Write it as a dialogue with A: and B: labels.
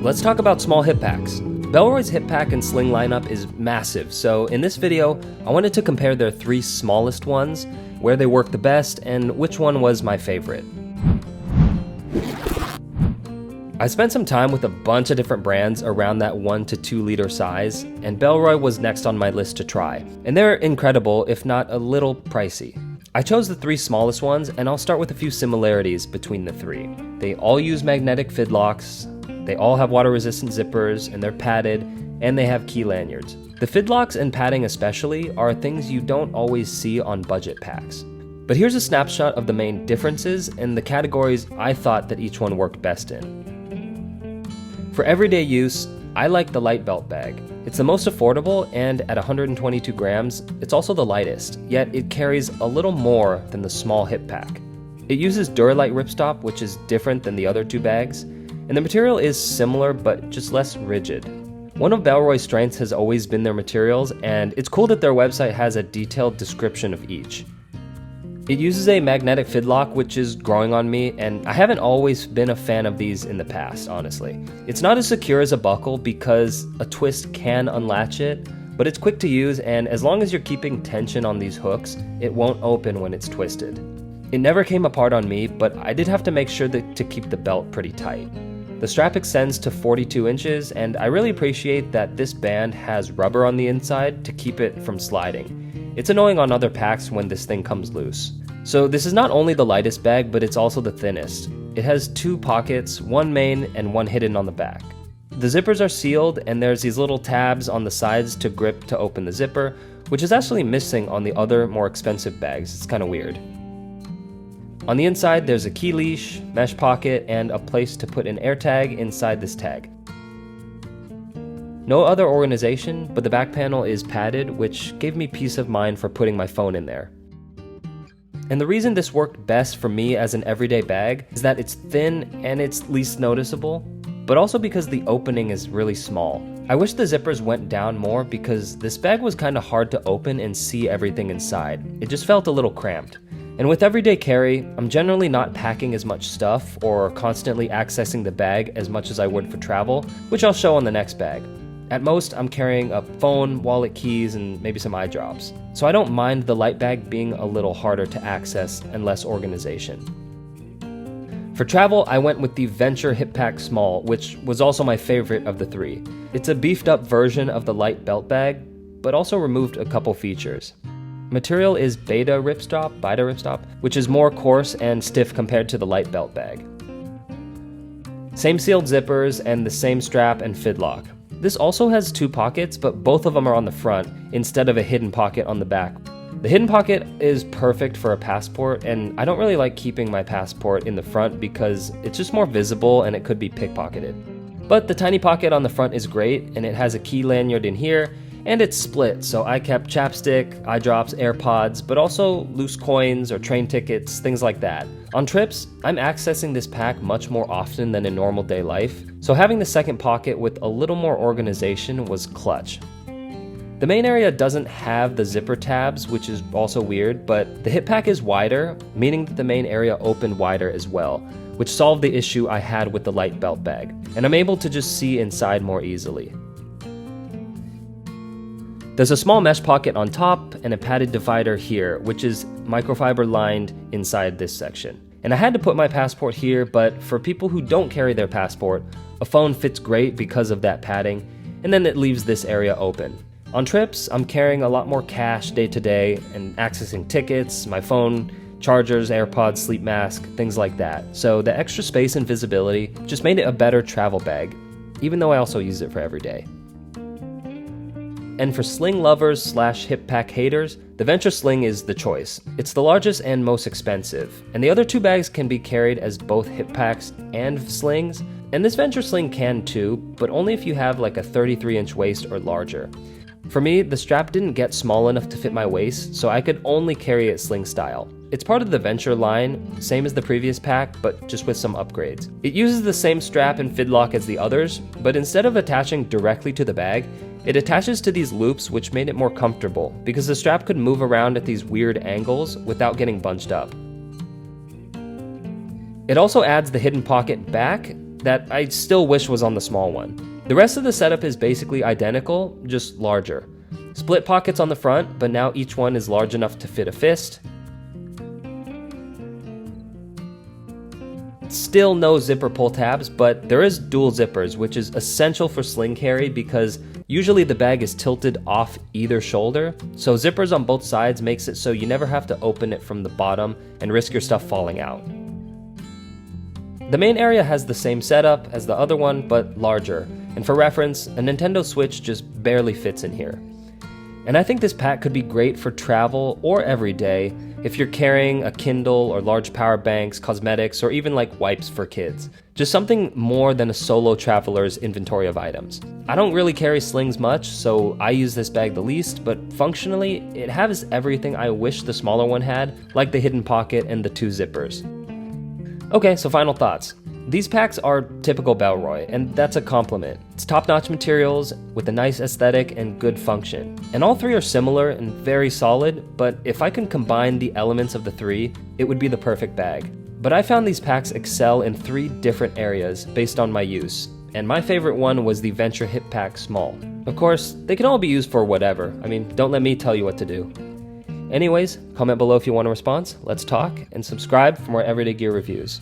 A: let's talk about small hip packs. Bellroy's hip pack and sling lineup is massive, so in this video, I wanted to compare their 3 smallest ones, where they work the best, and which one was my favorite. I spent some time with a bunch of different brands around that 1 to 2 liter size, and Bellroy was next on my list to try. And they're incredible, if not a little pricey. I chose the 3 smallest ones, and I'll start with a few similarities between the 3. They all use magnetic fid locks, they all have water-resistant zippers, and they're padded, and they have key lanyards. The fid locks and padding especially are things you don't always see on budget packs. But here's a snapshot of the main differences and the categories I thought that each one worked best in. For everyday use, I like the Lite Belt Bag. It's the most affordable, and at 122 grams, it's also the lightest, yet it carries a little more than the small hip pack. It uses Duralite ripstop, which is different than the other 2 bags, and the material is similar but just less rigid. One of Bellroy's strengths has always been their materials, and it's cool that their website has a detailed description of each. It uses a magnetic fid lock, which is growing on me, and I haven't always been a fan of these in the past, honestly. It's not as secure as a buckle because a twist can unlatch it, but it's quick to use, and as long as you're keeping tension on these hooks, it won't open when it's twisted. It never came apart on me, but I did have to make sure to keep the belt pretty tight. The strap extends to 42 inches, and I really appreciate that this band has rubber on the inside to keep it from sliding. It's annoying on other packs when this thing comes loose. So this is not only the lightest bag, but it's also the thinnest. It has 2 pockets, 1 main and 1 hidden on the back. The zippers are sealed, and there's these little tabs on the sides to grip to open the zipper, which is actually missing on the other more expensive bags. It's kind of weird. On the inside, there's a key leash, mesh pocket, and a place to put an air tag inside this tag. No other organization, but the back panel is padded, which gave me peace of mind for putting my phone in there. And the reason this worked best for me as an everyday bag is that it's thin and it's least noticeable, but also because the opening is really small. I wish the zippers went down more because this bag was kind of hard to open and see everything inside. It just felt a little cramped. And with everyday carry, I'm generally not packing as much stuff or constantly accessing the bag as much as I would for travel, which I'll show on the next bag. At most, I'm carrying a phone, wallet, keys, and maybe some eye drops. So I don't mind the Lite Bag being a little harder to access and less organization. For travel, I went with the Venture Hip Pack Small, which was also my favorite of the 3. It's a beefed up version of the Lite Belt Bag, but also removed a couple features. Material is Beta ripstop, which is more coarse and stiff compared to the Lite Belt Bag. Same sealed zippers and the same strap and fid lock. This also has 2 pockets, but both of them are on the front instead of a hidden pocket on the back. The hidden pocket is perfect for a passport, and I don't really like keeping my passport in the front because it's just more visible and it could be pickpocketed. But the tiny pocket on the front is great, and it has a key lanyard in here, and it's split, so I kept chapstick, eye drops, AirPods, but also loose coins or train tickets, things like that. On trips, I'm accessing this pack much more often than in normal day life, so having the second pocket with a little more organization was clutch. The main area doesn't have the zipper tabs, which is also weird, but the hip pack is wider, meaning that the main area opened wider as well, which solved the issue I had with the Lite Belt Bag, and I'm able to just see inside more easily. There's a small mesh pocket on top and a padded divider here, which is microfiber lined inside this section. And I had to put my passport here, but for people who don't carry their passport, a phone fits great because of that padding, and then it leaves this area open. On trips, I'm carrying a lot more cash day to day and accessing tickets, my phone, chargers, AirPods, sleep mask, things like that. So the extra space and visibility just made it a better travel bag, even though I also use it for every day. And for sling lovers / hip pack haters, the Venture Sling is the choice. It's the largest and most expensive, and the other 2 bags can be carried as both hip packs and slings, and this Venture Sling can too, but only if you have like a 33-inch waist or larger. For me, the strap didn't get small enough to fit my waist, so I could only carry it sling style. It's part of the Venture line, same as the previous pack, but just with some upgrades. It uses the same strap and fid lock as the others, but instead of attaching directly to the bag, it attaches to these loops, which made it more comfortable because the strap could move around at these weird angles without getting bunched up. It also adds the hidden pocket back, that I still wish was on the small one. The rest of the setup is basically identical, just larger. Split pockets on the front, but now each one is large enough to fit a fist. Still no zipper pull tabs, but there is dual zippers, which is essential for sling carry because usually the bag is tilted off either shoulder, so zippers on both sides makes it so you never have to open it from the bottom and risk your stuff falling out. The main area has the same setup as the other one, but larger, and for reference, a Nintendo Switch just barely fits in here. And I think this pack could be great for travel or every day if you're carrying a Kindle or large power banks, cosmetics, or even like wipes for kids. Just something more than a solo traveler's inventory of items. I don't really carry slings much, so I use this bag the least, but functionally, it has everything I wish the smaller one had, like the hidden pocket and the 2 zippers. Okay, so final thoughts. These packs are typical Bellroy, and that's a compliment. It's top-notch materials with a nice aesthetic and good function. And all 3 are similar and very solid, but if I can combine the elements of the 3, it would be the perfect bag. But I found these packs excel in 3 different areas based on my use, and my favorite one was the Venture Hip Pack Small. Of course, they can all be used for whatever. I mean, don't let me tell you what to do. Anyways, comment below if you want a response, let's talk, and subscribe for more everyday gear reviews.